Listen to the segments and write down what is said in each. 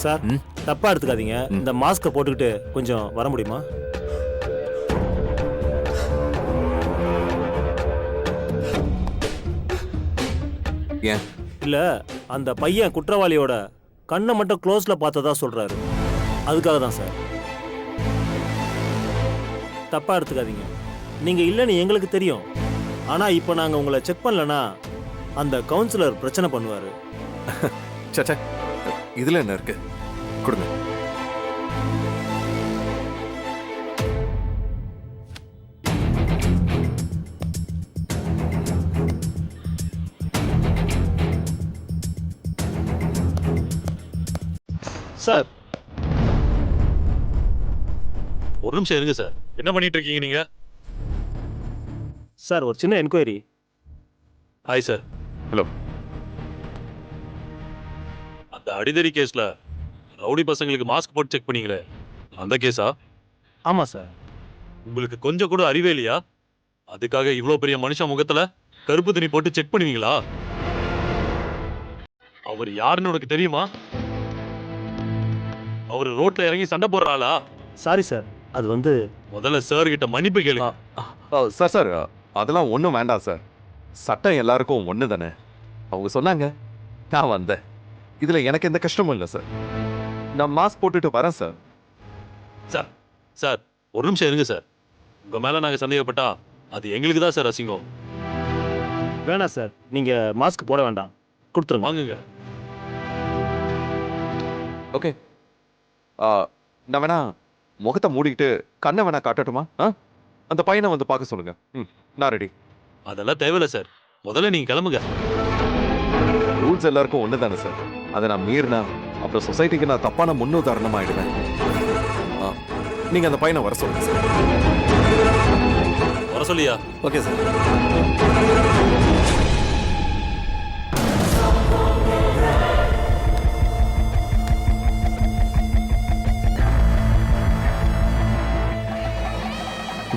Sir தப்பா எடுத்துக்காதீங்க. இந்த மாஸ்கை போட்டுக்கிட்டு கொஞ்சம் வர முடியுமா? ஏன்? இல்ல, அந்த பையன் குற்றவாளியோட கண்ணை மட்டும் க்ளோஸ்ல பார்த்ததா சொல்றாரு. அதுக்காக தான் சார். தப்பா எடுத்துக்காதீங்க. நீங்க இல்லைன்னு எங்களுக்கு தெரியும். ஆனா இப்போ நாங்க உங்களை செக் பண்ணலனா அந்த கவுன்சிலர் பிரச்சனை பண்ணுவாரு. சச்சா, இதுல என்ன இருக்கு? கொடுங்க. சார், ஒரு நிமிஷம் இருங்க சார். என்ன பண்ணிட்டு இருக்கீங்க நீங்க? சார் ஒரு சின்ன என்கொயரி. Hi sir. ஹலோ. அந்த அடிதடி கேஸ்ல ரவுடி பசங்களுக்கு மாஸ்க் போட்டு செக் பண்ணீங்களே, அந்த கேஸா? ஆமா சார். உங்களுக்கு கொஞ்சம் கூட அறிவே இல்லையா? அதுக்காக இவ்வளவு பெரிய மனுஷன் முகத்துல கருப்பு துணி போட்டு செக் பண்ணுவீங்களா? அவர் யாருன்னு உனக்கு தெரியுமா? அவர் ரோட்ல இறங்கி சண்டை போடுற ஆளா? சாரி சார், அது வந்து முதல்ல சார் கிட்ட மன்னிப்பு கேளுங்க. சார் சார், அதெல்லாம் ஒன்றும் வேண்டாம் சார். சட்டம் எல்லாருக்கும் ஒன்று தானே. அவங்க சொன்னாங்க, நான் வந்தேன். இதில் எனக்கு எந்த கஷ்டமும் இல்லை சார். நான் மாஸ்க் போட்டுட்டு வரேன் சார். சார் சார் ஒரு நிமிஷம் இருங்க சார். உங்க மேல நாங்க சந்தேகப்பட்டா அது எங்களுக்கு தான் சார் அசிங்கம். வேணாம் சார், நீங்க மாஸ்க் போட வேண்டாம், கொடுத்துருங்க. வாங்குங்க. ஓகே. நான் வேணா முகத்தை மூடிக்கிட்டு கண்ணை வேணா காட்டட்டுமா? அந்த பையனை வந்து பார்க்க சொல்லுங்க. நான் ரெடி. அதெல்லாம் தேவையில்லை சார். முதல்ல நீங்க கிளம்புங்க. ரூல்ஸ் எல்லாருக்கும் ஒன்று தானே சார். அதை நான் மீறினா அப்புறம் சொசைட்டிக்கு நான் தப்பான முன்னுதாரணம் ஆயிடுவேன். நீங்க அந்த பையனை வர சொல்லுங்க சார். வர சொல்லியா? Okay sir.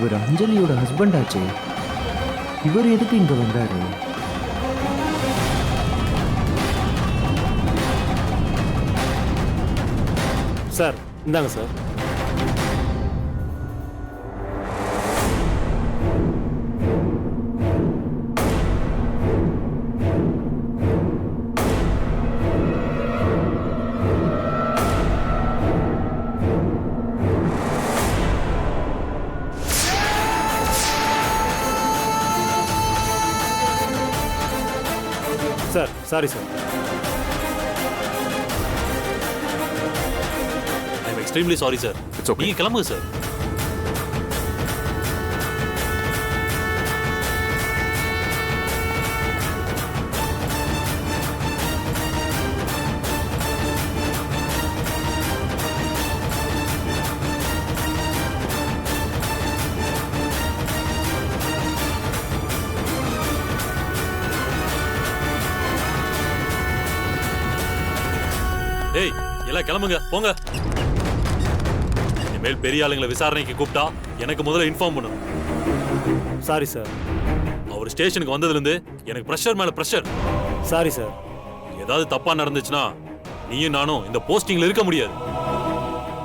இவர் அஞ்சலியோட ஹஸ்பண்ட் ஆச்சே. இவர் எதுக்கு இங்க வந்தாரு? சார் இந்தாங்க sir. Sir sorry sir. I am extremely sorry sir. It's okay. நீங்க கிளம்புங்க சார். ஏய், எல்லாம் கிளம்புங்க, போங்க. இனிமேல் பெரிய ஆளுங்களை விசாரணைக்கு கூப்பிட்டா எனக்கு முதல்ல இன்ஃபார்ம் பண்ணணும். Sorry sir. அவர் ஸ்டேஷனுக்கு வந்ததுல இருந்து எனக்கு பிரஷர் மேல பிரஷர். Sorry sir. ஏதாவது தப்பா நடந்துச்சுன்னா நீயும் நானும் இந்த போஸ்டிங்ல இருக்க முடியாது.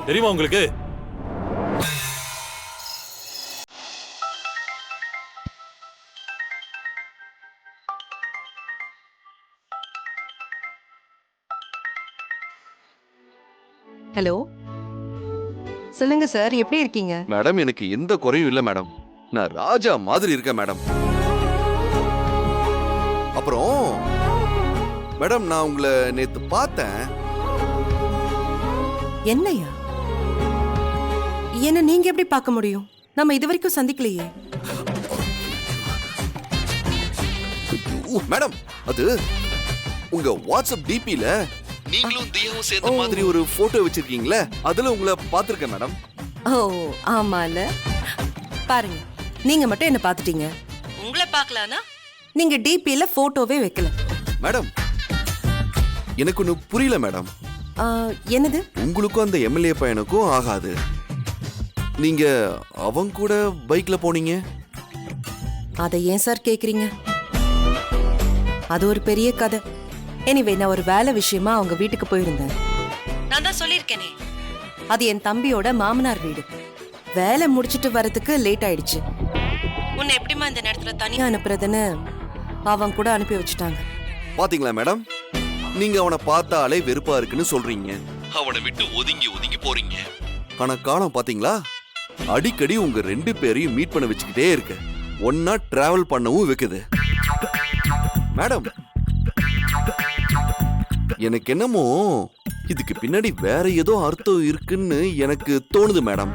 தெரியுமா உங்களுக்கு? ஹலோ, சொல்லுங்க சார், எப்படி இருக்கீங்க? மேடம், எனக்கு எந்த குறையும் இல்லை மேடம். நான் ராஜா மாதிரி இருக்கேன் மேடம். அப்புறம் மேடம், நான் உங்களை நேத்து பார்த்தேன். என்னையா? என்ன நீங்க எப்படி பார்க்க முடியும்? நம்ம இது வரைக்கும் சந்திக்கலையே. மேடம், அது உங்க வாட்ஸ்அப் டிபில நீங்களும் தியாவும் சேர்ந்த மாதிரி ஒரு போட்டோ வச்சிருக்கீங்களே, அதுல உங்களை பார்த்திருக்கேன் மேடம். ஓ ஆமால. பாருங்க, நீங்க மட்டும் என்ன பார்த்துட்டீங்க. உங்களை பார்க்கலானா நீங்க டிபில போட்டோவே வைக்கல. மேடம், எனக்கு ஒன்று புரியல மேடம். என்னது? உங்களுக்கும் அந்த எம்எல்ஏ பையனுக்கும் ஆகாது. நீங்க அவங்க கூட பைக்ல போனீங்க. அதை ஏன் சார் கேக்குறீங்க? அது ஒரு பெரிய கதை. எனிவே, நான் ஒரு வேலை விஷயமா அவங்க வீட்டுக்கு போயிருந்தேன். நான் தான் சொல்லியிருக்கேனே, அது என் தம்பியோட மாமனார் வீடு. வேலை முடிச்சிட்டு வரதுக்கு லேட் ஆயிடுச்சு. உன்னை எப்படிமா இந்த நேரத்துல தனியா அனுப்புறதுன்னு அவன் கூட அனுப்பி வச்சுட்டாங்க. பாத்தீங்களா மேடம், நீங்க அவனை பார்த்தாலே வெறுப்பா இருக்குன்னு சொல்றீங்க, அவனை விட்டு ஒதுங்கி ஒதுங்கி போறீங்க. ஆனா காலம் பாத்தீங்களா, அடிக்கடி உங்க 2 பேரையும் மீட் பண்ண வச்சுக்கிட்டே இருக்கு, ஒன்னா டிராவல் பண்ணவும் வைக்குது. மேடம், எனக்கு என்னமோ இதுக்கு பின்னாடி வேற ஏதோ அர்த்தம் இருக்குன்னு எனக்கு தோணுது மேடம்.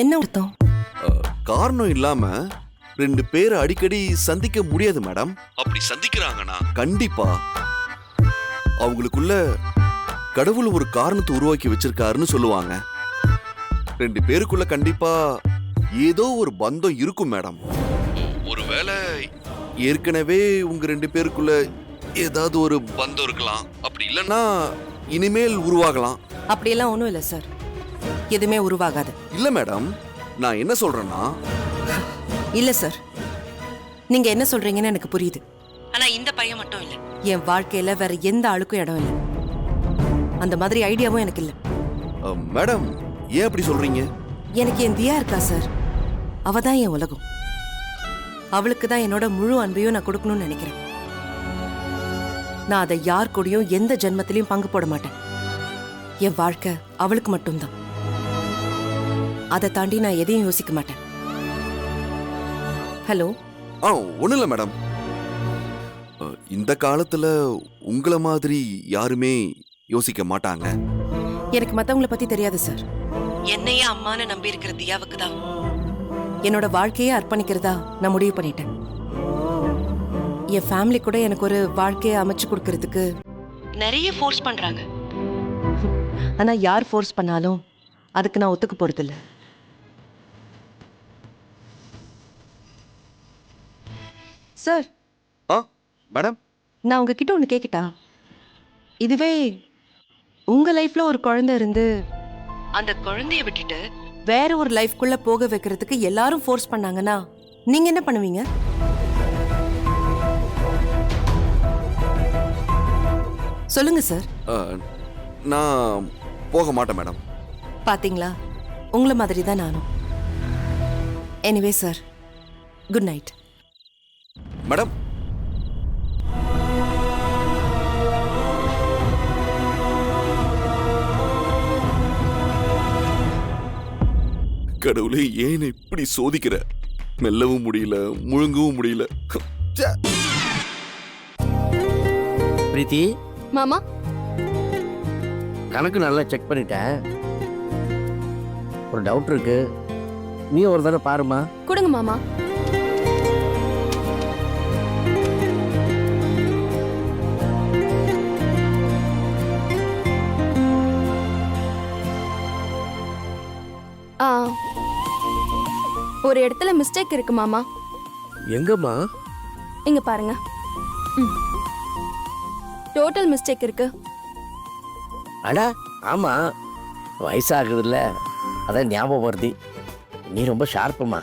என்ன அர்த்தம்? காரணம் இல்லாம 2 பேரை அடிக்கடி சந்திக்க முடியாது மேடம். அப்படி சந்திக்கிறாங்கன்னா கண்டிப்பா அவங்களுக்குள்ள கடவுள் ஒரு காரணத்தை உருவாக்கி வச்சிருக்காருன்னு சொல்லுவாங்க. 2 பேருக்குள்ள கண்டிப்பா ஏதோ ஒரு பந்தம் இருக்கும் மேடம். ஒருவேளை ஏற்கனவே உங்க 2 பேருக்குள்ள ஏதாவது ஒரு பந்தம் இருக்கலாம், அப்படி இல்லைன்னா இனிமேல் உருவாகலாம். அப்படியெல்லாம் ஒண்ணும் இல்ல சார், எதுவுமே உருவாகாது. இல்ல மேடம், நான் என்ன சொல்றேன்னா, இல்ல சார், நீங்க என்ன சொல்றீங்கன்னு எனக்கு புரியுது. ஆனா இந்த பையன் மட்டும் இல்ல, என் வாழ்க்கையில வேற எந்த ஆளுக்கும் இடம் இல்ல. அந்த மாதிரி ஐடியாவும் எனக்கு இல்ல. மேடம் ஏன் அப்படி சொல்றீங்க? எனக்கு என் தியா இருக்கா சார், அவ தான் என் உலகம். அவளுக்கு தான் என்னோட முழு அன்பையும் நான் கொடுக்கணும்னு நினைக்கிறேன். நான் அதை யார் கூடயும் எந்த ஜென்மத்திலையும் பங்கு போட மாட்டேன். என் வாழ்க்கை அவளுக்கு மட்டும்தான். அதை தாண்டி நான் எதையும் யோசிக்க மாட்டேன். ஹலோ. ஒண்ணும் இல்ல மேடம், இந்த காலத்துல உங்கள மாதிரி யாருமே யோசிக்க மாட்டாங்க. எனக்கு மத்தவங்கள பத்தி தெரியாது சார். என்னையே அம்மான்னு நம்பி இருக்கிற தியாவுக்கு தான் என்னோட வாழ்க்கையே அர்ப்பணிக்கிறதா நான் முடிவு பண்ணிட்டேன். என் ஃபேமிலி கூட எனக்கு ஒரு வாழ்க்கையை அமைச்சு கொடுக்கறதுக்கு நிறைய ஃபோர்ஸ் பண்றாங்க. ஆனா யார் ஃபோர்ஸ் பண்ணாலும் அதுக்கு நான் ஒத்துக்க போறது இல்ல. சார். மேடம், நான் உங்ககிட்ட ஒன்று கேட்கட்டா? இதுவே உங்க லைஃப்ல ஒரு குழந்தை இருந்து அந்த குழந்தைய விட்டுட்டு வேற ஒரு லைஃப்குள்ள போக வைக்கிறதுக்கு எல்லாரும் ஃபோர்ஸ் பண்ணாங்கன்னா நீங்க என்ன பண்ணுவீங்க? சொல்லுங்க சார். நான் போக மாட்டேன் மேடம். பாத்தீங்களா, உங்களை மாதிரி தான் நானும். Anyway sir, good night. Madam, கடவுளே ஏன் இப்படி சோதிக்கிற? மெல்லவும் முடியல, முழுங்கவும் முடியல. பிரீத்தி, மாமா, கணக்கு நல்லா செக் பண்ணிட்டேன். ஒரு டவுட் இருக்கு, நீ ஒரு தடவை பாருமா. கொடுங்க மாமா. ஒரு இடத்துல மிஸ்டேக் இருக்கு மாமா. எங்கம்மா? இங்க பாருங்க, டோட்டல் மிஸ்டேக் இருக்கு. அடா ஆமா, வயசாகுதுல்ல, அதான் ஞாபகம் வருது. நீ ரொம்ப ஷார்ப்புமா,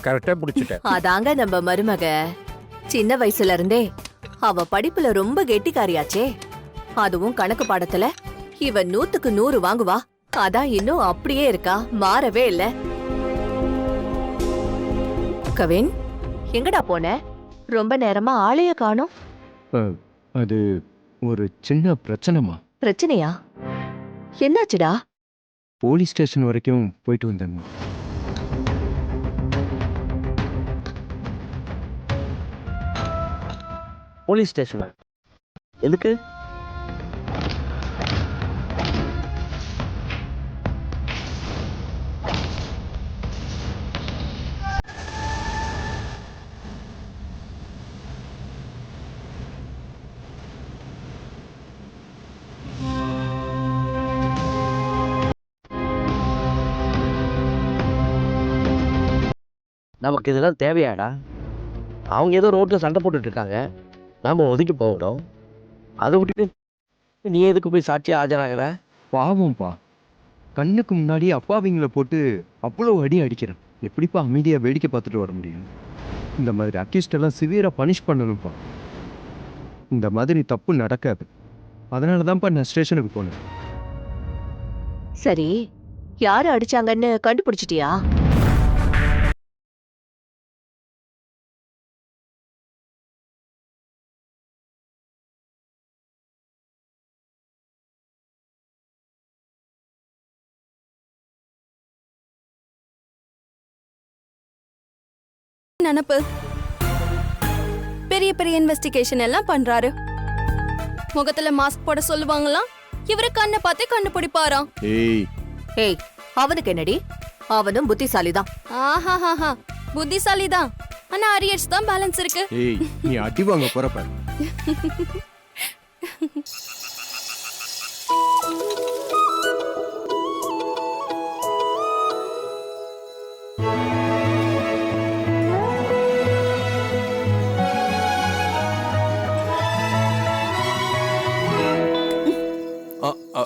கரெக்டா பிடிச்சிட்ட. அதாங்க நம்ம மருமக சின்ன வயசுல இருந்தே அவ படிப்புல ரொம்ப கெட்டிக்காரியாச்சே. அதுவும் கணக்கு பாடத்துல இவ 100க்கு 100 வாங்குவா. அதான் இன்னும் அப்படியே இருக்கா, மாறவே இல்ல. கவின், எங்கடா போன? ரொம்ப நேரமா ஆளைய காணோம். அது ஒரு சின்ன பிரச்சனைமா. பிரச்சனையா? என்னாச்சுடா? போலீஸ் ஸ்டேஷன் வரைக்கும் போயிட்டு வந்தேன். போலீஸ் ஸ்டேஷன் எதுக்கு? நமக்கு இதெல்லாம் தேவையாடா? அவங்க ஏதோ ரோட்டில் சண்டை போட்டுட்டு இருக்காங்க, நாம் ஒதுக்கி போகணும். அதை விட்டுட்டு நீ எதுக்கு போய் சாட்சியாக ஆஜராகிற? பாவம்ப்பா, கண்ணுக்கு முன்னாடி அப்பாவிங்களை போட்டு அவ்வளோ அடி அடிக்கிறேன். எப்படிப்பா அமைதியாக வேடிக்கை பார்த்துட்டு வர முடியும்? இந்த மாதிரி அக்யூஸ்டெல்லாம் சிவியராக பனிஷ் பண்ணணும்ப்பா. இந்த மாதிரி தப்பு நடக்காது. அதனால தான்ப்பா நான் ஸ்டேஷனுக்கு போனேன். சரி, யாரு அடிச்சாங்கன்னு கண்டுபிடிச்சிட்டியா? நினப்பு பெரிய பெரிய இன்வெஸ்டிகேஷன் எல்லாம் பண்றாரு. முகத்துல மாஸ்க் போட சொல்லுவாங்களாம், இவரு கண்ணை பார்த்தே கண்டுபிடிப்பாராம். ஏய், ஏய், அவனுக்கு என்னடி? அவனும் புத்திசாலிதான். ஆஹாஹாஹா, புத்திசாலிதான். ஆனா அரியர்ஸ் தான் பேலன்ஸ் இருக்கு. ஏய், நீ அடி வாங்க போறப்ப.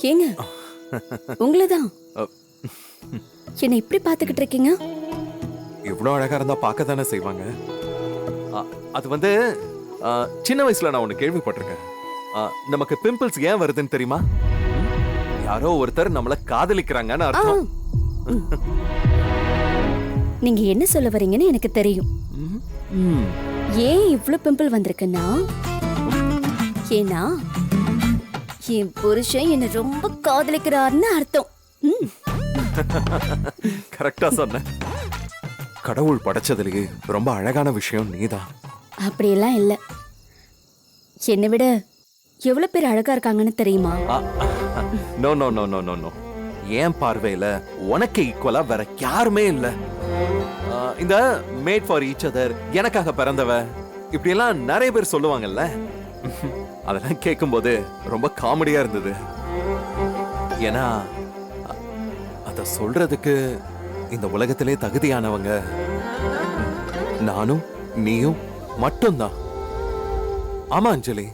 ஏங்க உங்களதான் என்ன இப்படி பாத்துக்கிட்டு இருக்கீங்க? இவ்வளோ அழகா இருந்தா பார்க்க தானே செய்வாங்க. அது வந்து சின்ன வயசுல நான் ஒன்று கேள்விப்பட்டிருக்கேன். நமக்கு பிம்பிள்ஸ் ஏன் வருதுன்னு தெரியுமா? யாரோ ஒருத்தர் நம்மள காதலிக்கிறாங்கன்னு அர்த்தம். நீங்க என்ன சொல்ல வரீங்கன்னு எனக்கு தெரியும். ம். ஏன் இவ்ளோ பிம்பிள் வந்திருக்குன்னா, ஏன்னா என் புருஷன் என்ன ரொம்ப காதலிக்கிறாருன்னு அர்த்தம். கரெக்டா சொன்ன. கடவுள் படைச்சதுலயே ரொம்ப அழகான விஷயம் நீதான். அப்படியெல்லாம் இல்ல, என்னை விட எவ்வளவு பேர் அழகா இருக்காங்கன்னு தெரியுமா? No no no no no no. என் பார்வையில உனக்கு ஈக்குவலா வேற யாருமே இல்ல. இந்த மேட் ஃபார் ஈச் அதர், எனக்காக பிறந்தவ, இப்படி எல்லாம் நிறைய பேர் சொல்லுவாங்கல்ல. அதெல்லாம் கேட்கும்போது ரொம்ப காமெடியா இருந்தது. ஏன்னா அத சொல்றதுக்கு இந்த உலகத்திலே தகுதியானவங்க நானும் நீயும் மட்டும்தான். ஆமா அஞ்சலி.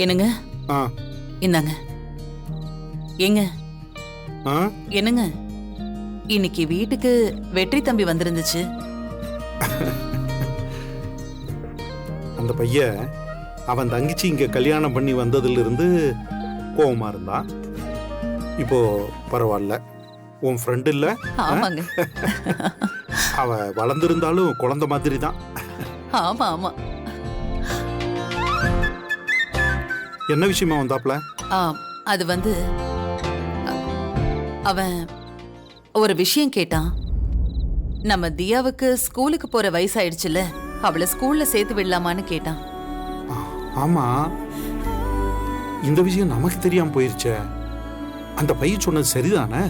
என்னங்க? இந்தாங்க. ஏங்க என்னங்க, இன்னைக்கு வீட்டுக்கு வெற்றி தம்பி வந்திருந்துச்சு. அந்த பையன் அவன் தங்கச்சி இங்க கல்யாணம் பண்ணி வந்ததுல இருந்து கோவமா இருந்தான். இப்போ பரவாயில்ல. உன் ஃப்ரெண்ட் இல்ல, ஆமாங்க. அவ வளர்ந்திருந்தாலும் குழந்தை மாதிரி தான். ஆமா ஆமா. என்ன விஷயமா வந்தாப்ல? அது வந்து அவன் ஒரு விஷயம் கேட்டான். நம்ம தியாவுக்கு ஸ்கூலுக்கு போற வயசாயிடுச்சுல, அவளை ஸ்கூல்ல சேர்த்து விடலாமான்னு கேட்டான். ஆமா, இந்த விஷயம் நமக்கு தெரியாம போயிருச்சே. அந்த பையன் சொன்னது சரிதானே?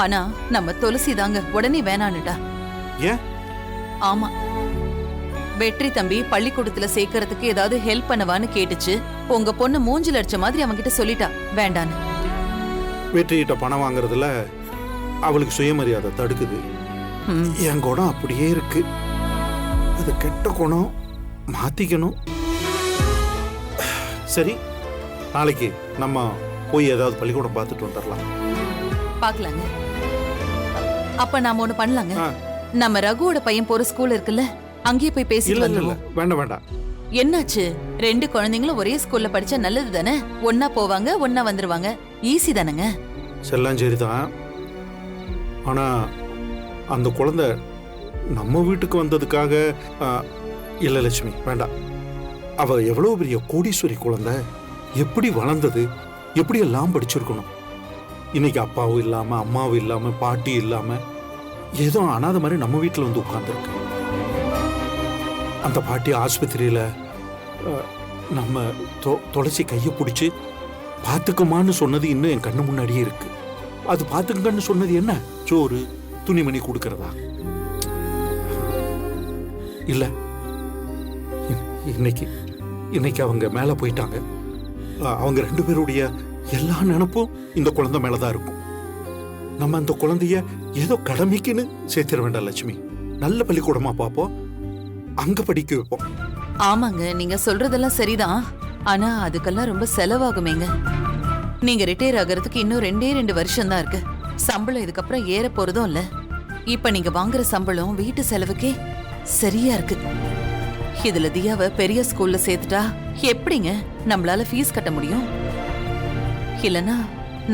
ஆனா நம்ம துளசி தாங்க உடனே வேணான்னுட்டா. ஏன்? ஆமா, வெற்றி தம்பி பள்ளிக்கூடத்துல சேர்க்கறதுக்கு ஏதாவது ஹெல்ப் பண்ணவான்னு கேட்டுச்சு. உங்க பொண்ணு மூஞ்சில அடிச்ச மாதிரி அவன்கிட்ட சொல்லிட்டா வேண்டான்னு. வெற்றிகிட்ட பணம் வாங்குறதுல அவளுக்கு சுயமரியாதை தடுக்குது. என் குணம் அப்படியே இருக்கு. அது கெட்ட குணம், மாத்திக்கணும். சரி, நாளைக்கு நம்ம போய் ஏதாவது பள்ளிக்கூடம் பார்த்துட்டு வந்துடலாம். பாக்கலாங்க. அப்ப நாம ஒண்ணு பண்ணலாங்க. நம்ம ரகுவோட பையன் போற ஸ்கூல் இருக்குல்ல, அங்கேயே போய் பேசிட்டு வந்துருவோம். வேண்டாம் வேண்டாம். என்னாச்சு? 2 குழந்தைங்களும் ஒரே ஸ்கூல்ல படிச்சா நல்லது தானே? ஒன்னா போவாங்க, ஒன்னா வந்துருவாங்க. ஈஸி தானேங்க? செல்லாம் சரிதான். ஆனா அந்த குழந்தை நம்ம வீட்டுக்கு வந்ததுக்காக இல்ல லட்சுமி, வேண்டாம். அவ எவ்வளவு பெரிய கோடீஸ்வரி குழந்தை, எப்படி வளர்ந்தது, எப்படி எல்லாம் படிச்சிருக்கணும். இன்னைக்கு அப்பாவும் இல்லாம, அம்மாவும் இல்லாம, பாட்டி இல்லாம, ஏதோ அனாத மாதிரி நம்ம வீட்டுல வந்து உட்கார்ந்துருக்கு. அந்த பாட்டி ஆஸ்பத்திரியில நம்ம துளசி கையை பிடிச்சி பார்த்துக்குமான்னு சொன்னது இன்னும் என் கண்ணு முன்னாடியே இருக்கு. அது பார்த்துக்கன்னு சொன்னது என்ன? சோறு துணிமணி கொடுக்கறதா? இல்ல, இன்னைக்கு அவங்க மேல போயிட்டாங்க. அவங்க 2 பேருடைய எல்லா நினைப்பும் இந்த குழந்தை மேலதான் இருக்கும். நம்ம அந்த குழந்தைய ஏதோ கடமைக்குன்னு சேர்த்திட வேண்டாம் லட்சுமி. நல்ல பள்ளிக்கூடமா பார்ப்போம், அங்க படிக்க வைப்போம். ஆமாங்க, நீங்க சொல்றதெல்லாம் சரிதான். ஆனா அதுக்கெல்லாம் ரொம்ப செலவாகுமேங்க. நீங்க ரிட்டையர் ஆகிறதுக்கு இன்னும் 2 வருஷம் தான் இருக்கு. சம்பளம் இதுக்கப்புறம் ஏற போறதும் இல்ல. இப்ப நீங்க வாங்குற சம்பளம் வீட்டு செலவுக்கே சரியா இருக்கு. இதுல தியாவை பெரிய ஸ்கூல்ல சேர்த்துட்டா எப்படிங்க நம்மளால ஃபீஸ் கட்ட முடியும்? இல்லனா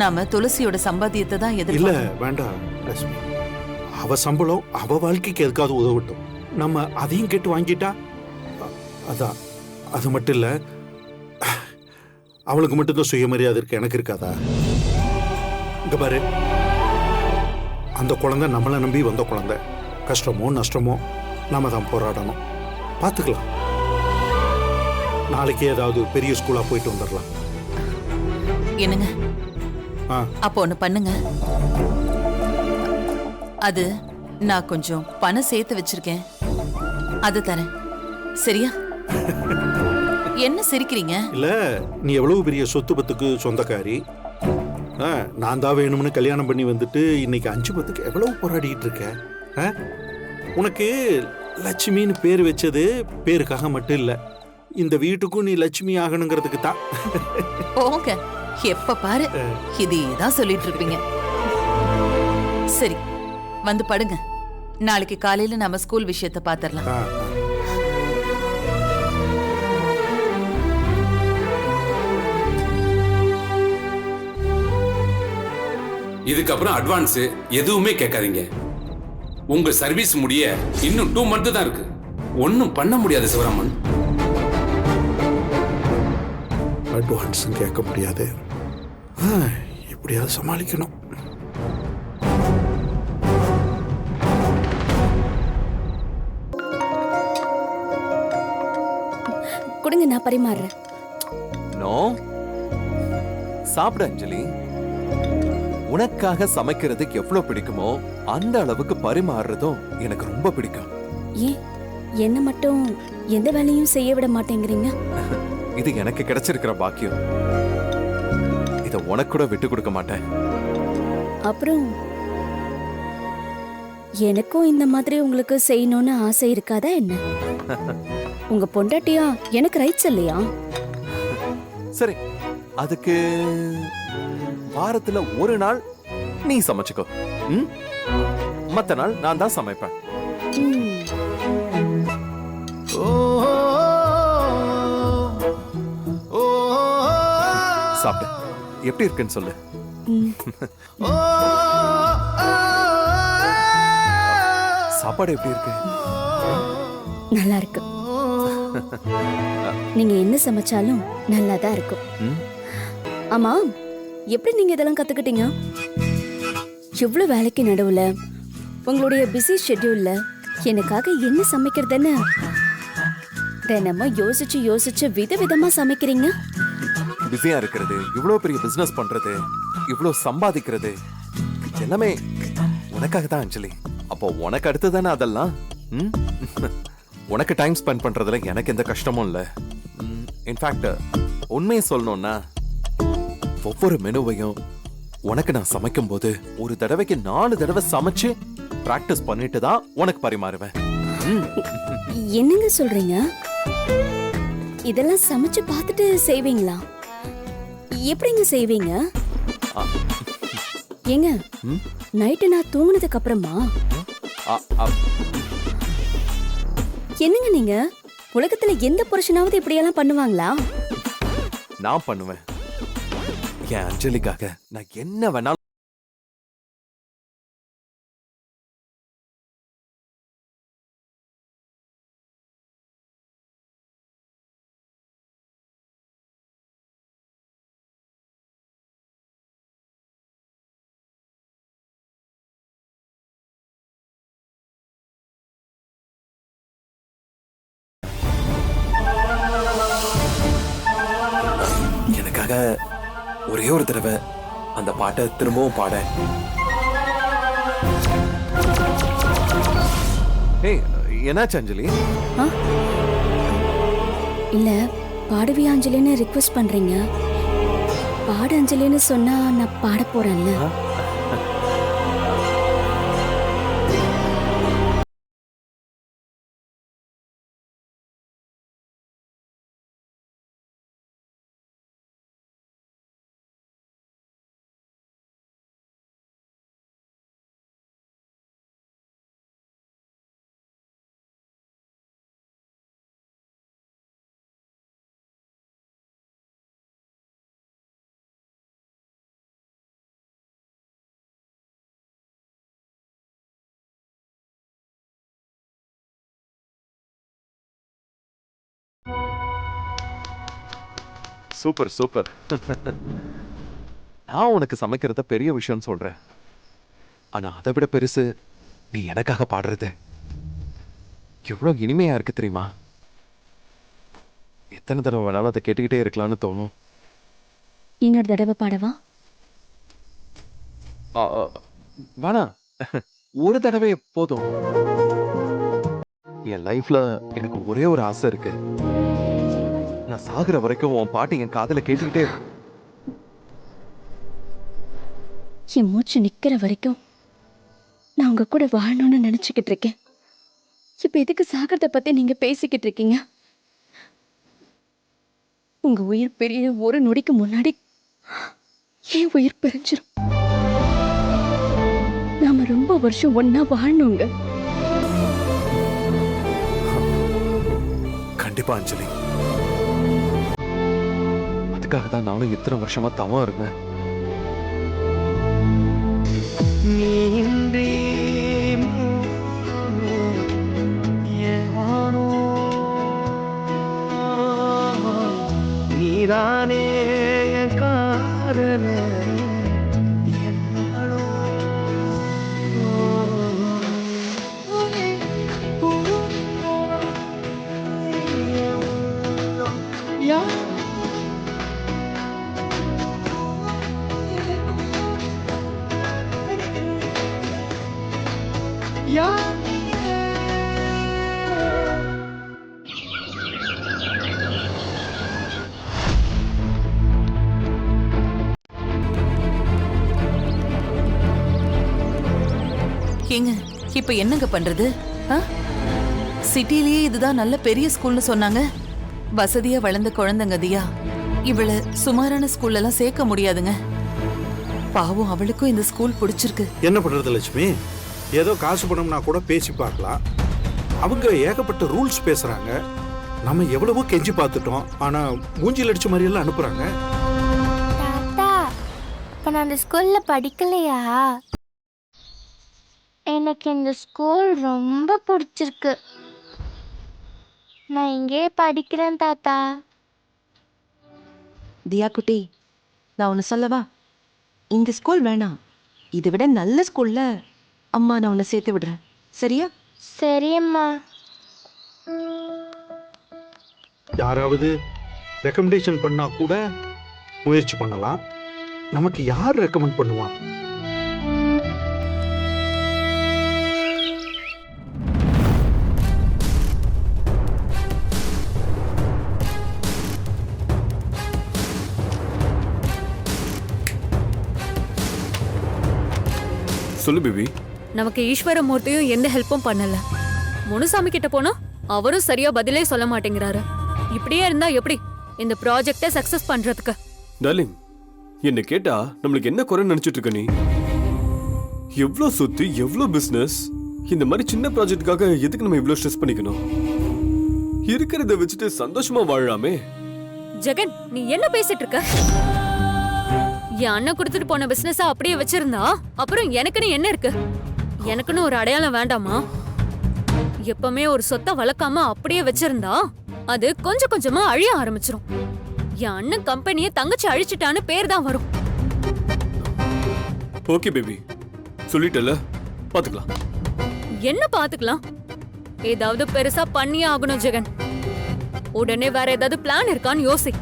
நாம துளசியோட சம்பாத்தியத்தை தான் இல்ல எதிர்பார்க்கணும். வேண்டாம் லட்சுமி. அவ சம்பளம் அவ வாழ்க்கைக்கு எதுக்காவது உதவட்டும். நம்ம அதையும் கேட்டு வாங்கிட்டா அதான். அது மட்டும் இல்ல, அவளுக்கு மட்டும்தான் சுயமரியாதை இருக்கு, எனக்கு இருக்காதா? இங்க பாரு, அந்த குழந்தை நம்மளை நம்பி வந்த குழந்தை. கஷ்டமோ நஷ்டமோ நாம தான் போராடணும். பார்த்துக்கலாம். நாளைக்கு ஏதாவது பெரிய ஸ்கூலா போயிட்டு வந்துடலாம். என்னங்க? அப்போ ஒண்ணு பண்ணுங்க. அது நான் கொஞ்சம் பணம் சேர்த்து வச்சிருக்கேன், அது தரேன். சரியா? என்ன சிரிக்கிறீங்க? இல்ல, நீ எவ்வளவு பெரிய சொத்து பத்துக்கு சொந்தக்காரி. நான் தான் வேணும்னு கல்யாணம் பண்ணி வந்துட்டு இன்னைக்கு 5 பத்துக்கு எவ்வளவு போராடிட்டு இருக்க. உனக்கு லட்சுமின்னு பேர் வச்சது பேருக்காக மட்டும் இல்ல, இந்த வீட்டுக்கும் நீ லட்சுமி ஆகணுங்கிறதுக்கு தான். போங்க, எப்ப பாரு இதேதான் சொல்லிட்டு இருப்பீங்க. சரி, வந்து படுங்க. நாளைக்கு காலையில நம்ம ஸ்கூல் விஷயத்தை பாத்திரலாம். இதுக்கப்புறம் அட்வான்ஸ் எதுவுமே கேட்காதீங்க. உங்க சர்வீஸ் முடிய இன்னும் 2 மந்த் தான் இருக்கு. ஒன்னும் பண்ண முடியாது சிவராமன். அட்வான்ஸ் கேட்க முடியாது, எப்படியாவது சமாளிக்கணும். கொடுங்க, நான் பரிமாறுறேன். நோ, சாப்பிடு அஞ்சலி. உனக்காக சமைக்கிறது எவ்வளவு பிடிக்குமோ அந்த அளவுக்கு பரிமாறுறதும் எனக்கு ரொம்ப பிடிக்கும். ஏன் என்ன மட்டும் எந்த வேலையும் செய்ய விட மாட்டேங்கிறீங்க? இது எனக்கு கிடைச்சிருக்கிற பாக்கியம். இத உனக்கு கூட விட்டு கொடுக்க மாட்டேன். அப்புறம் எனக்கும் இந்த மாதிரி உங்களுக்கு செய்யணும்னு ஆசை இருக்காதா என்ன? உங்க பொண்டாட்டியா எனக்கு ரைட்ஸ் இல்லையா? சரி, அதுக்கு வாரத்துல ஒரு நாள் நீ சமைச்சுக்கோ. மத்த நாள் நான் தான் சமைப்பேன். சாப்பிடு. எப்படி இருக்குன்னு சொல்லு. சாப்பாடு எப்படி இருக்கு? நல்லா இருக்கு. நீங்க என்ன சமைச்சாலும் நல்லா தான் இருக்கும். ம்? ஆமா, எப்படி நீங்க இதெல்லாம் கத்துக்கிட்டீங்க? எவ்வளவு வேலைக்கு நடுவுல உங்களுடைய பிஸி ஷெட்யூல்ல எனக்காக என்ன சமைக்கிறதுன்னு தினமும் யோசிச்சு யோசிச்சு விதவிதமா சமைக்கிறீங்க. பிஸியா இருக்கிறது, இவ்வளவு பெரிய பிசினஸ் பண்றது, இவ்வளவு சம்பாதிக்கிறது எல்லாமே உனக்காக தான் அஞ்சலி. அப்போ உனக்கு அடுத்து தானே அதெல்லாம். ம்? உனக்கு டைம் ஸ்பெண்ட் பண்றதுல எனக்கு எந்த கஷ்டமும் இல்ல. இன்ஃபேக்ட் உண்மையை சொல்லணும்னா ஒவ்வொரு மெனுவையும் உனக்கு நான் சமைக்கும் போது ஒரு தடவைக்கு 4 தடவை சமைச்சு பிராக்டிஸ் பண்ணிட்டு தான் உனக்கு பரிமாறுவேன். என்னங்க சொல்றீங்க? இதெல்லாம் சமைச்சு பார்த்துட்டு செய்வீங்களா? எப்படிங்க செய்வீங்க? ஏங்க, நைட்டு நான் தூங்குனதுக்கு அப்புறமா என்னங்க நீங்க உலகத்துல எந்த புருஷனாவது இப்படியெல்லாம் பண்ணுவாங்களா? நான் பண்ணுவேன். என் அஞ்சலிக்காக நான் என்ன வேணாலும். எனக்காக ஒரே ஒரு தடவை அந்த பாட்டை திரும்பவும் பாட. ஏய், என்னாச்சு அஞ்சலி? இல்ல, பாடுவியா அஞ்சலின்னு ரிக்வெஸ்ட் பண்றீங்க. பாடு அஞ்சலின்னு சொன்னா நான் பாட போறேன்ல. Super super. நான் உனக்கு சமைக்கிறத பெரிய விஷயம் சொல்றேன். ஆனா அதை விட பெருசு நீ எனக்காக பாடுறது. எவ்வளவு இனிமையா இருக்கு தெரியுமா? எத்தனை தடவை வேணாலும் அதை கேட்டுக்கிட்டே இருக்கலாம்னு தோணும். இன்னொரு தடவை பாடவா? வேணா, ஒரு தடவை போதும். என் லைஃப்ல எனக்கு ஒரே ஒரு ஆசை இருக்கு. நான் சாகுற வரைக்கும் உன் பாட்டு என் காதுல கேட்டுக்கிட்டே. என் மூச்சு நிக்கிற வரைக்கும் நான் உங்க கூட வாழணும்னு நினைச்சுக்கிட்டு இருக்கேன். இப்ப எதுக்கு சாகிறத பத்தி நீங்க பேசிக்கிட்டு இருக்கீங்க? உங்க உயிர் பெரிய ஒரு நொடிக்கு முன்னாடி என் உயிர் பிரிஞ்சிடும். நாம ரொம்ப வருஷம் ஒன்னா வாழணுங்க. கண்டிப்பா அஞ்சலி. அதுக்காக தான் நானும் இத்தனை வருஷமா தவம் இருந்தேன். நீதானே காதல ஏங்க, இப்ப என்னங்க பண்றது? சிட்டிலேயே இதுதான் நல்ல பெரிய ஸ்கூல்னு சொன்னாங்க. வசதியா வளர்ந்த குழந்தைங்க தியா இவளை சுமாரான ஸ்கூல்ல எல்லாம் சேர்க்க முடியாதுங்க. பாவம், அவளுக்கும் இந்த ஸ்கூல் பிடிச்சிருக்கு. என்ன பண்றது லட்சுமி? ஏதோ காசு பணம்னா கூட பேசி பார்க்கலாம். அவங்க ஏகப்பட்ட ரூல்ஸ் பேசுறாங்க. நம்ம எவ்வளவோ கெஞ்சி பார்த்துட்டோம். ஆனா மூஞ்சில் அடிச்ச மாதிரி எல்லாம் அனுப்புறாங்க. இந்த ஸ்கூல்ல படிக்கலையா? எனக்கு இந்த ஸ்கூல் ரொம்ப பிடிச்சிருக்கு. நான் இங்கே படிக்கிறேன் தாத்தா. தியா குட்டி, நான் ஒன்று சொல்லவா? இந்த ஸ்கூல் வேணாம், இதை விட நல்ல ஸ்கூல்ல அம்மா நான் உன்னை சேர்த்து விடுறேன், சரியா? சரியம்மா. யாராவது ரெக்கமெண்டேஷன் பண்ணா கூட முயற்சி பண்ணலாம். நமக்கு யார் ரெக்கமெண்ட் பண்ணுவான்? சொல்லு பேபி. நமக்கு ஈஸ்வரமூர்த்தியும் எந்த ஹெல்ப்பும் பண்ணல. முனுசாமி கிட்ட போனா அவரும் சரியா பதிலே சொல்ல மாட்டேங்கிறாரு. இப்படியே இருந்தா எப்படி இந்த ப்ராஜெக்டை சக்சஸ் பண்றதுக்கு? டார்லிங், என்ன கேட்டா நம்மளுக்கு என்ன குறை நினைச்சிட்டு இருக்க நீ? எவ்வளோ சொத்து, எவ்வளோ பிசினஸ், இந்த மாதிரி சின்ன ப்ராஜெக்டுக்காக எதுக்கு நம்ம இவ்வளோ ஸ்ட்ரெஸ் பண்ணிக்கணும்? இருக்கிறத வச்சுட்டு சந்தோஷமா வாழலாமே. ஜெகன், நீ என்ன பேசிட்டு இருக்க? என் அண்ணன் கொடுத்துட்டு போன பிசினஸ் அப்படியே வச்சிருந்தா அப்புறம் எனக்குன்னு என்ன இருக்கு? எனக்குன்னு ஒரு அடையாளம் வேண்டாமா? எப்பவுமே ஒரு சொத்தை வளர்க்காம அப்படியே வச்சிருந்தா அது கொஞ்சம் கொஞ்சமா அழிய ஆரம்பிச்சிரும். என் அண்ணன் கம்பெனியை தங்கச்சி அழிச்சிட்டான்னு பேர் தான் வரும். ஓகே பேபி, சொல்லிட்டல, பாத்துக்கலாம். என்ன பாத்துக்கலாம்? ஏதாவது பெருசா பண்ணியே ஆகணும் ஜெகன். உடனே வேற ஏதாவது பிளான் இருக்கான்னு யோசி.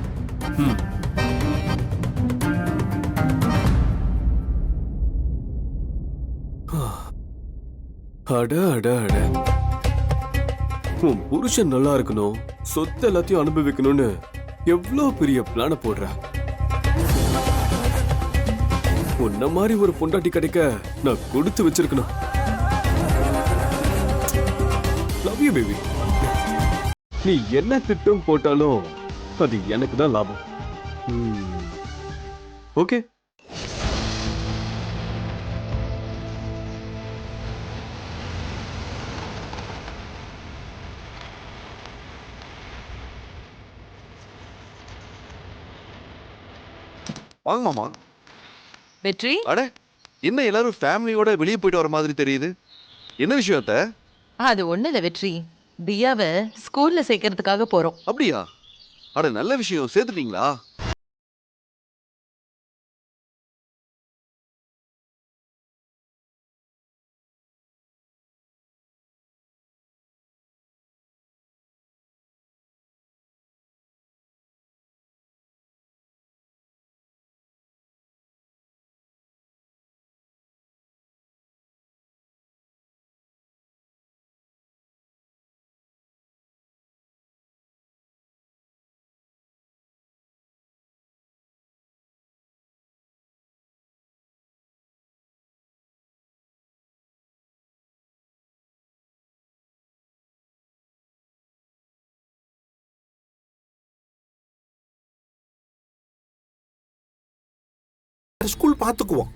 அட அட அட, உன் புருஷன் நல்லா இருக்கணும், சொத்து எல்லாத்தையும் அனுபவிக்கணும்னு எவ்வளவு பெரிய பிளான போடுற. உன்ன மாதிரி ஒரு பொண்டாட்டி கிடைக்க நான் கொடுத்து வச்சிருக்கணும். Love you baby. நீ என்ன திட்டம் போட்டாலும் அது எனக்கு தான் லாபம். ஓகே. வாங்க மாமா. வெற்றி, அட, என்ன எல்லாரும் ஃபேமிலியோட வெளியே போயிட்டு வர மாதிரி தெரியுது? என்ன விஷயம் அத்தை? அது ஒண்ணு இல்ல வெற்றி, தியாவை ஸ்கூல்ல சேர்க்கறதுக்காக போறோம். அப்படியா? அட, நல்ல விஷயம். சேர்த்துட்டீங்களா? ஸ்கூல் பார்த்துக்குவோம்.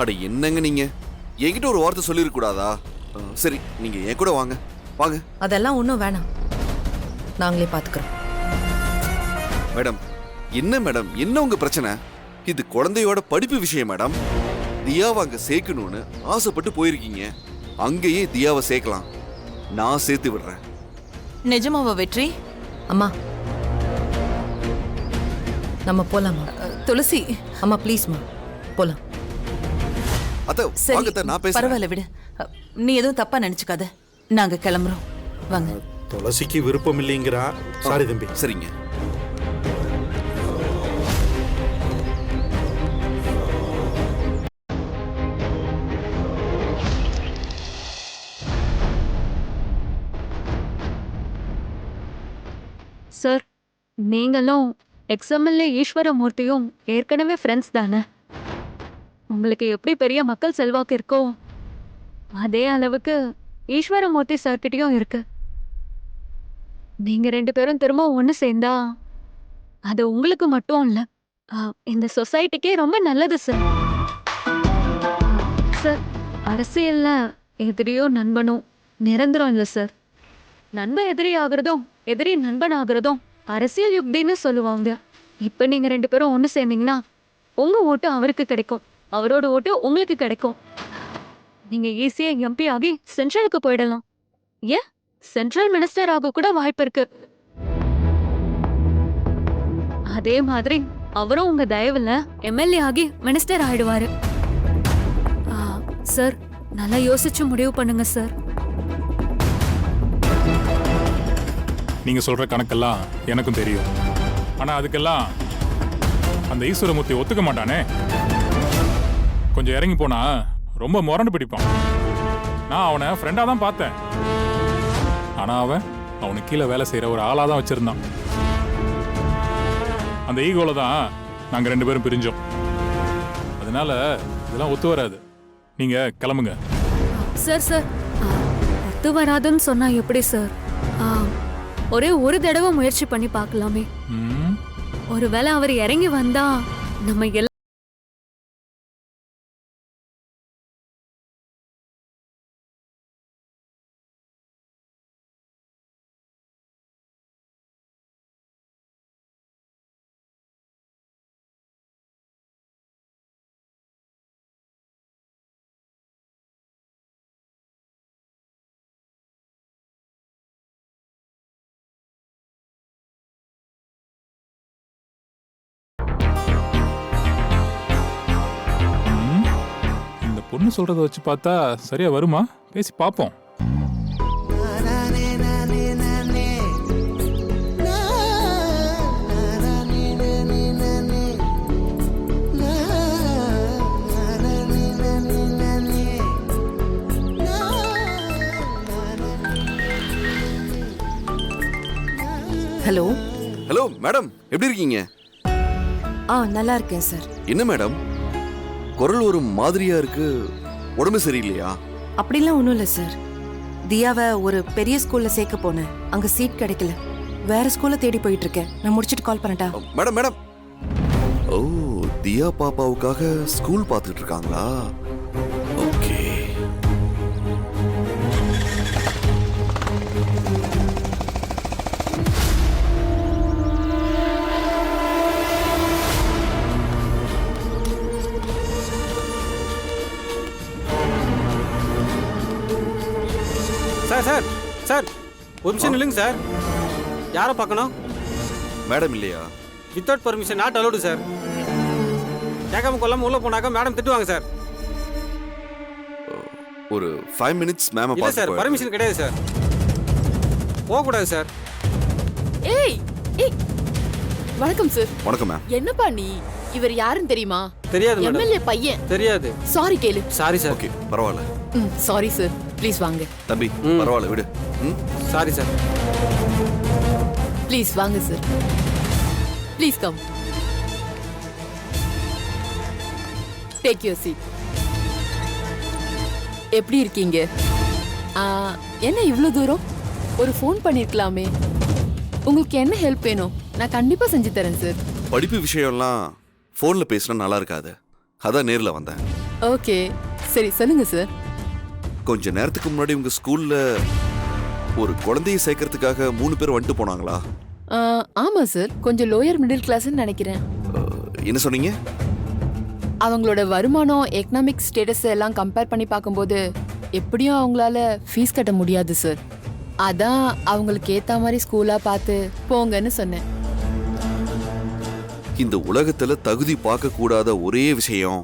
அட, என்னங்க நீங்க என்கிட்ட ஒரு வார்த்தை சொல்லிருக்க கூடாதா? சரி, நீங்க என் கூட வாங்க. வாங்க. அதெல்லாம் ஒன்றும் வேணாம், நாங்களே பார்த்துக்கிறோம். மேடம், என்ன மேடம், என்ன உங்க பிரச்சனை? இது குழந்தையோட படிப்பு விஷயம் மேடம். தியாவை அங்க சேர்க்கணும்னு ஆசைப்பட்டு போயிருக்கீங்க. அங்கேயே தியாவை சேர்க்கலாம். நான் சேர்த்து விடுறேன். நிஜமாவா வெற்றி? அம்மா, நம்ம போலாமா? துளசி, அம்மா ப்ளீஸ்மா, போலாம். அத்தை, சரி, வாங்க அத்தை, நான் பேசுறேன். பரவாயில்ல விடு. நீ எதுவும் தப்பா நினைச்சுக்காத, நாங்க கிளம்புறோம். வாங்க. துளசிக்கு விருப்பம் இல்லைங்கிறா. சாரி தம்பி. சரிங்க. சார், நீங்களும் எக்ஸ்எம்எல்ஏ ஈஸ்வரமூர்த்தியும் ஏற்கனவே ஃப்ரெண்ட்ஸ் தானே? உங்களுக்கு எப்படி பெரிய மக்கள் செல்வாக்கு இருக்கோ அதே அளவுக்கு ஈஸ்வரமூர்த்தி சார்கிட்டயும் இருக்கு. நீங்க 2 பேரும் திரும்ப ஒன்று சேர்ந்தா அது உங்களுக்கு மட்டும் இல்ல, இந்த சொசைட்டிக்கே ரொம்ப நல்லது சார். சார், அரசியல்ல எதிரியோ நண்பனோ நிரந்தரம் இல்லை சார். நண்பன் எதிரி ஆகுறதும் எதிரி நண்பன் ஆகுறதும் அரசியல் யுக்தின்னு சொல்லுவாங்க. இப்போ நீங்க 2 பேரும் ஒன்று சேர்ந்தீங்கன்னா உங்க ஓட்டு அவருக்கு கிடைக்கும், அவரோட ஓட்டு உங்களுக்கு கிடைக்கும். நீங்க ஈஸியா எம்பி ஆகி சென்ட்ரலுக்கு போயிடலாம். ஏன் சென்ட்ரல் மினிஸ்டர் ஆக கூட வாய்ப்பு இருக்கு. அதே மாதிரி அவரும் உங்க தயவுல எம்எல்ஏ ஆகி மினிஸ்டர் ஆயிடுவாரு. சார் நல்லா யோசிச்சு முடிவு பண்ணுங்க சார். நீங்க சொல்ற கணக்கெல்லாம் எனக்கும் தெரியும். ஆனா அதுக்கெல்லாம் அந்த ஈஸ்வரமூர்த்தி ஒத்துக்க மாட்டானே. கொஞ்சம் இறங்கி போனா ரொம்ப முரண்டு பிடிப்பான். நான் அவனை ஃப்ரெண்டா தான் பார்த்தேன். ஆனா அவனுக்கு கீழே வேலை செய்யற ஒரு ஆளா தான் வச்சிருந்தான். அந்த ஈகோல தான் நாங்க 2 பேரும் பிரிஞ்சோம். அதனால இதெல்லாம் ஒத்து வராது. நீங்க கிளம்புங்க. சார் சார் ஒத்து வராதுன்னு சொன்னா எப்படி சார்? ஒரே ஒரு தடவை முயற்சி பண்ணி பார்க்கலாமே. ஒருவேளை அவர் இறங்கி வந்தா நம்ம எல்லாம் பொண்ணு சொல்றத வச்சு பார்த்தா சரியா வருமா? பேசி பார்ப்போம். ஹலோ. ஹலோ மேடம், எப்படி இருக்கீங்க? நல்லா இருக்கேன் சார். என்ன மேடம் குரல் ஒரு மாதிரியா இருக்கு, உடம்பு சரியில்லையா? அப்படிலாம் ஒன்றும் இல்லை சார். தியாவை ஒரு பெரிய ஸ்கூல்ல சேர்க்க போனேன். அங்க சீட் கிடைக்கல. வேற ஸ்கூல்ல தேடி போயிட்டு இருக்கேன். நான் முடிச்சிட்டு கால் பண்ணட்டா? மேடம் மேடம் ஓ, தியா பாப்பாவுக்காக ஸ்கூல் பார்த்துட்டு இருக்காங்களா? ஓகே. சார் சார் சார் ஒரு நிமிஷம் இல்லைங்க சார். யாரை பார்க்கணும்? மேடம் இல்லையா? Without permission not allowed sir. கேட்காம கொள்ளாம உள்ள போனாக்க மேடம் திட்டுவாங்க சார். ஒரு 5 மினிட்ஸ் மேம் இல்ல சார், பர்மிஷன் கிடையாது சார். போக கூடாது சார். ஏய் ஏய் வணக்கம் சார். வணக்கம் மேம். என்னப்பா நீ? இவர் யாருன்னு தெரியுமா? தெரியாது மேடம். எம்எல்ஏ பையன். தெரியாது. சாரி கேளு. Sorry sir. ஓகே பரவாயில்ல. Sorry sir. ப்ளீஸ் வாங்க. தம்பி பரவாயில்ல விடு. Sorry sir. ப்ளீஸ் வாங்க sir. Please come. Take your seat. எப்படி இருக்கீங்க? என்ன இவ்வளவு தூரம்? ஒரு ஃபோன் பண்ணிருக்கலாமே. உங்களுக்கு என்ன ஹெல்ப் வேணும்? நான் கண்டிப்பா செஞ்சு தரேன் சார். படிப்பு விஷயம்லாம் ஃபோன்ல பேசினா நல்லா இருக்காது, அதான் நேர்ல வந்தேன். ஓகே சரி சொல்லுங்க சார். கொஞ்ச நேரத்துக்கு முன்னாடி உங்க ஸ்கூல்ல ஒரு குழந்தையை சேர்க்கறதுக்காக 3 பேர் வந்துட்டு போனாங்களா? ஆமா சார், கொஞ்சம் லோயர் மிடில் கிளாஸ்ன்னு நினைக்கிறேன். என்ன சொன்னீங்க? அவங்களோட வருமானம், எக்கனாமிக் ஸ்டேட்டஸ் எல்லாம் கம்பேர் பண்ணி பார்க்கும்போது எப்படியும் அவங்களால ஃபீஸ் கட்ட முடியாது சார். அதான் அவங்களுக்கு ஏத்த மாதிரி ஸ்கூலா பார்த்து போங்கன்னு சொன்னேன். இந்த உலகத்துல தகுதி பார்க்க கூடாத ஒரே விஷயம்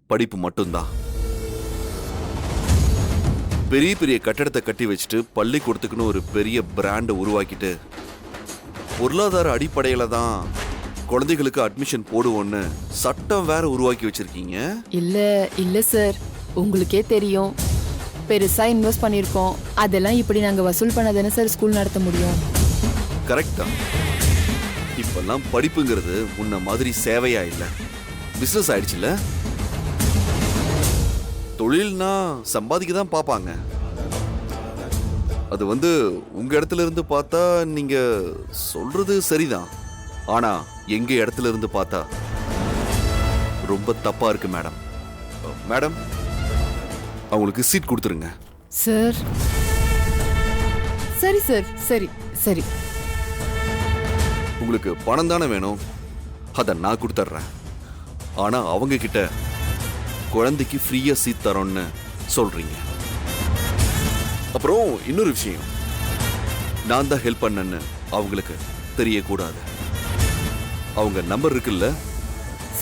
படிப்பு மட்டும்தான். பெரிய பெரிய கட்டடத்தை கட்டி வச்சுட்டு பள்ளிக்கூடத்துக்குன்னு ஒரு பெரிய பிராண்டை உருவாக்கிட்டு பொருளாதார அடிப்படையில தான் குழந்தைகளுக்கு அட்மிஷன் போடுவோன்னு சட்டம் வேற உருவாக்கி வச்சிருக்கீங்க. இல்ல சார், உங்களுக்கே தெரியும், பெருசா இன்வெஸ்ட் பண்ணிருக்கோம். அதெல்லாம் இப்படி நாங்க வசூல் பண்ணதானே சார் ஸ்கூல் நடத்த முடியும். கரெக்ட் தான். இப்பெல்லாம் படிப்புங்கிறது முன்ன மாதிரி சேவையா இல்ல, பிசினஸ் ஆயிடுச்சுல. தொழில்னா சம்பாதிக்க தான் பார்ப்பாங்க. அது உங்க இடத்துல இருந்து பார்த்தா நீங்க சொல்றது சரிதான், ஆனா எங்க இடத்துல இருந்து பார்த்தா ரொம்ப தப்பா இருக்கு மேடம். மேடம் அவங்களுக்கு சீட் கொடுத்துருங்க. சார் சரி சார், சரி சரி. உங்களுக்கு பணம் தானே வேணும், அதை நான் கொடுத்துட்றேன். ஆனா அவங்க கிட்ட குழந்தைக்கு ஃப்ரீயா சீட் தரோன்னு சொல்றீங்க. அப்புறம் இன்னொரு விஷயம், நான் தான் ஹெல்ப் பண்ணேன்னு அவங்களுக்கு தெரியக்கூடாது. அவங்க நம்பர் இருக்குல்ல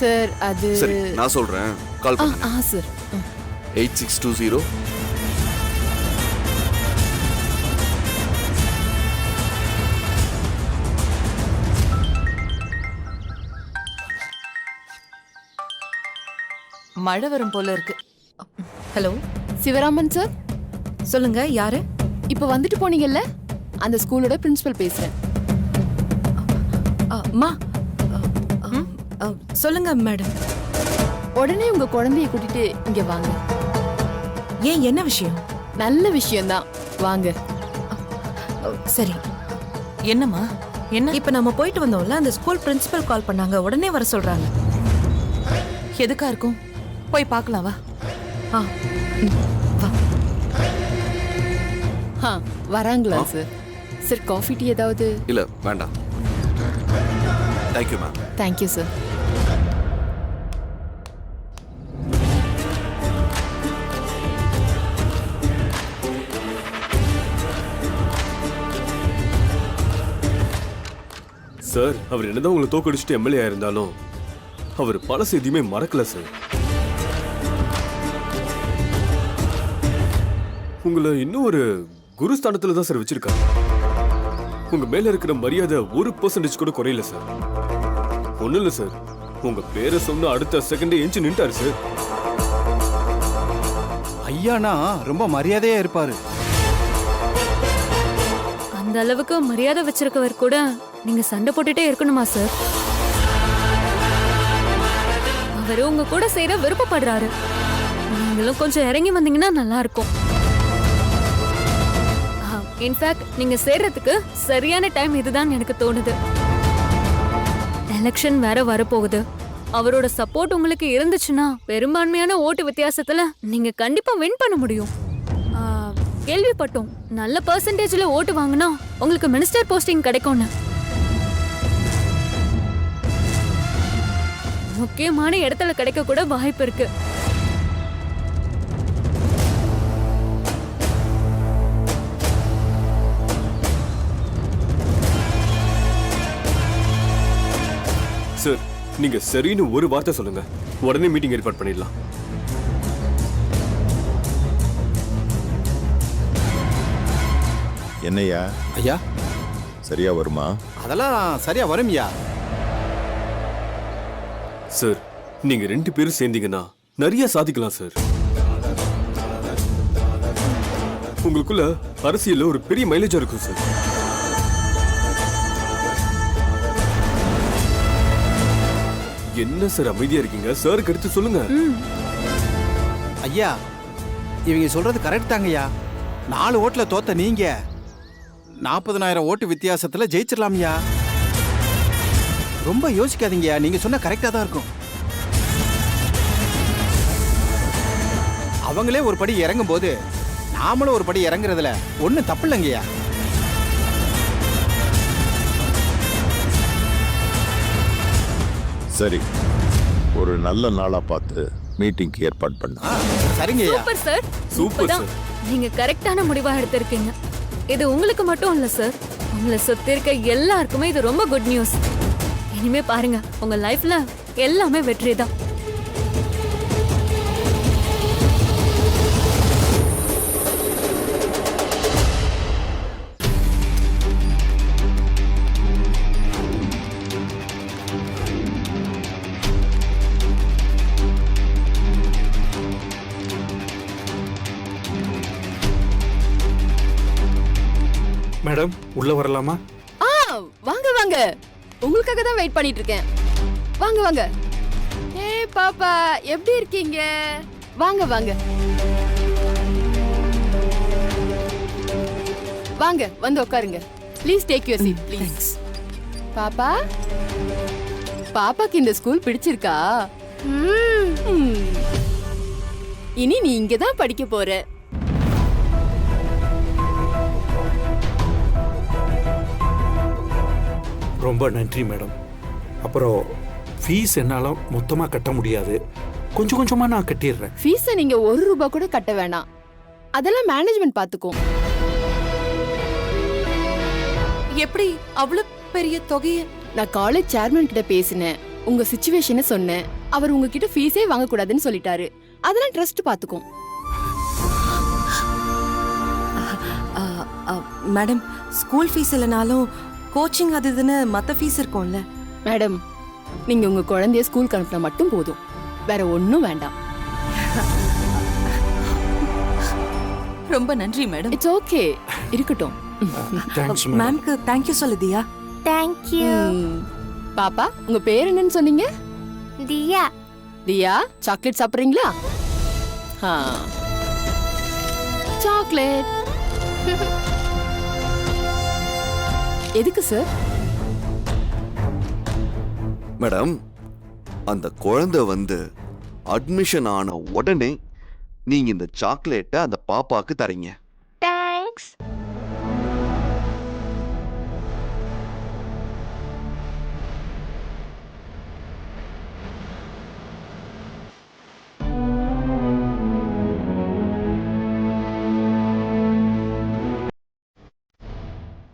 சார் அது சரி நான் சொல்றேன், கால் பண்ணுங்க. சார் 8620. மழை வரும் போல இருக்கு. ஹலோ சிவராமன் சார் சொல்லுங்க, யாரு? இப்போ வந்துட்டு போனீங்கல்ல, அந்த ஸ்கூலோட பிரின்சிபல் பேசுறேன். அம்மா, சொல்லுங்க மேடம். உடனே உங்க குழந்தைய கூட்டிட்டு இங்க வாங்க. ஏன், என்ன விஷயம்? நல்ல விஷயம்தான், வாங்க. சரி. என்னம்மா, என்ன? இப்ப நம்ம போயிட்டு வந்தோம்ல, அந்த ஸ்கூல் பிரின்சிபல் கால் பண்ணாங்க, உடனே வர சொல்றாங்க. எதுக்கா இருக்கும்? போய் பார்க்கலாம் வா. வா. வராங்களா சார்? சார் காஃபி டீ ஏதாவது? இல்ல வேண்டாம். Thank you ma'am. Thank you sir. Sir, அவர் என்னதான் உங்களை தோக்கடிச்சுட்டு எம்எல்ஏ இருந்தாலும் அவர் பழசு எதையுமே மறக்கல சார். உங்களை இன்னும் ஒரு குருஸ்தானத்துல தான் சார் வச்சிருக்காங்க. உங்க மேல இருக்கிற மரியாதை 1% கூட குறையல சார். ஒண்ணும் இல்ல சார், உங்க பேரை சொன்ன அடுத்த செகண்டே எஞ்சி நின்ட்டாரு சார். ஐயானா ரொம்ப மரியாதையா இருப்பாரு. அந்த அளவுக்கு மரியாதை வச்சிருக்கவர் கூட நீங்க சண்டை போட்டுட்டே இருக்கணுமா சார்? அவரு உங்க கூட சேர விருப்பப்படுறாரு. நீங்களும் கொஞ்சம் இறங்கி வந்தீங்கன்னா நல்லா இருக்கும். இன்ஃபேக்ட் நீங்க சேர்றதுக்கு சரியான டைம் இதுதான் எனக்கு தோணுது. எலெக்ஷன் வேற வரப்போகுது. அவரோட சப்போர்ட் உங்களுக்கு இருந்துச்சுன்னா பெரும்பான்மையான ஓட்டு வித்தியாசத்துல நீங்க கண்டிப்பா வின் பண்ண முடியும். கேள்விப்பட்டோம், நல்ல பெர்சன்டேஜ்ல ஓட்டு வாங்கினா உங்களுக்கு மினிஸ்டர் போஸ்டிங் கிடைக்கும்னு. முக்கியமான இடத்துல கிடைக்க கூட வாய்ப்பு இருக்கு. சார், நீங்க சரின்னு ஒரு வார்த்தை சொல்லுங்க, உடனே மீட்டிங் ஏற்பாடு பண்ணிடலாம். என்னையா ஐயா சரியா வருமா? அதெல்லாம் சரியா வரும்யா. சார், நீங்க 2 பேரும் சேர்ந்தீங்கன்னா நிறைய சாதிக்கலாம் சார். உங்களுக்குள்ள அரசியல்ல ஒரு பெரிய மைலேஜா இருக்கும் சார். என்ன சார் அமைதியா இருக்கீங்க? சாருக்கு எடுத்து சொல்லுங்க. ஐயா, இவங்க சொல்றது கரெக்ட் தாங்கய்யா. 4 ஓட்டுல தோத்த நீங்க 40,000 ஓட்டு வித்தியாசத்துல ஜெயிச்சிடலாம்யா. ரொம்ப யோசிக்காதீங்கயா, நீங்க சொன்ன கரெக்டா தான் இருக்கும். அவங்களே ஒரு படி இறங்கும் போது நாமளும் ஒரு படி இறங்குறதுல ஒன்னும் தப்பு இல்லைங்கய்யா. சரி, ஒரு நல்ல நாளா பார்த்து மீட்டிங்க்கு ஏற்பாடு பண்ணு. சரிங்கய்யா. சூப்பர் சார், சூப்பர் இப்பதான் நீங்க கரெக்டான முடிவா எடுத்திருக்கீங்க. இது உங்களுக்கு மட்டும் இல்ல சார், உங்களை சுத்தி இருக்க எல்லாருக்குமே இது ரொம்ப குட் நியூஸ். இனிமே பாருங்க, உங்க லைஃப்ல எல்லாமே வெற்றி தான். மேடம், உள்ள வரலாமா? வாங்க வாங்க, உங்களுக்காக தான் வெயிட் பண்ணிட்டு இருக்கேன். வாங்க வாங்க. ஏய் பாப்பா, எப்படி இருக்கீங்க? வாங்க வாங்க வாங்க, வந்து உட்காருங்க. Please take your seat please. பாப்பா, பாப்பாக்கு இந்த ஸ்கூல் பிடிச்சிருக்கா? இனி நீ இங்க தான் படிக்க போற. ரொம்ப நன்றி மேடம். அப்புறம் ஃபீஸ் என்னால் மொத்தமாக கட்ட முடியாது. கொஞ்சம் கொஞ்சமா நான் கட்டிடுறேன். ஃபீஸை நீங்க 1 ரூபாய் கூட கட்ட வேணாம், அதெல்லாம் மேனேஜ்மெண்ட் பாத்துக்கும். எப்படி அவ்வளவு பெரிய தொகையை? நான் காலேஜ் சேர்மன் கிட்ட பேசினேன், உங்க சிச்சுவேஷனை சொன்னேன். அவர் உங்ககிட்ட ஃபீஸே வாங்க கூடாதுன்னு சொல்லிட்டாரு. அதெல்லாம் ட்ரஸ்ட் பாத்துக்கும். மேடம், ஸ்கூல் ஃபீஸ் இல்லைனாலும் கோச்சிங் அது இதுன்னு மற்ற ஃபீஸ் இருக்கும்ல. மேடம், நீங்க உங்க குழந்தைய ஸ்கூலுக்கு அனுப்பினா மட்டும் போதும், வேற ஒன்றும் வேண்டாம். ரொம்ப நன்றி மேடம். இட்ஸ் ஓகே, இருக்கட்டும். மேம்க்கு தேங்க்யூ சொல்லு தியா. தேங்க்யூ. பாப்பா, உங்க பேர் என்னன்னு சொன்னீங்க? தியா. தியா, சாக்லேட் சாப்பிட்றீங்களா? சாக்லேட். எதுக்கு சார்? மேடம், அந்த குழந்தை வந்து அட்மிஷன் ஆன உடனே நீங்க இந்த சாக்லேட்டை அந்த பாப்பாக்கு தரீங்க. தேங்க்ஸ்.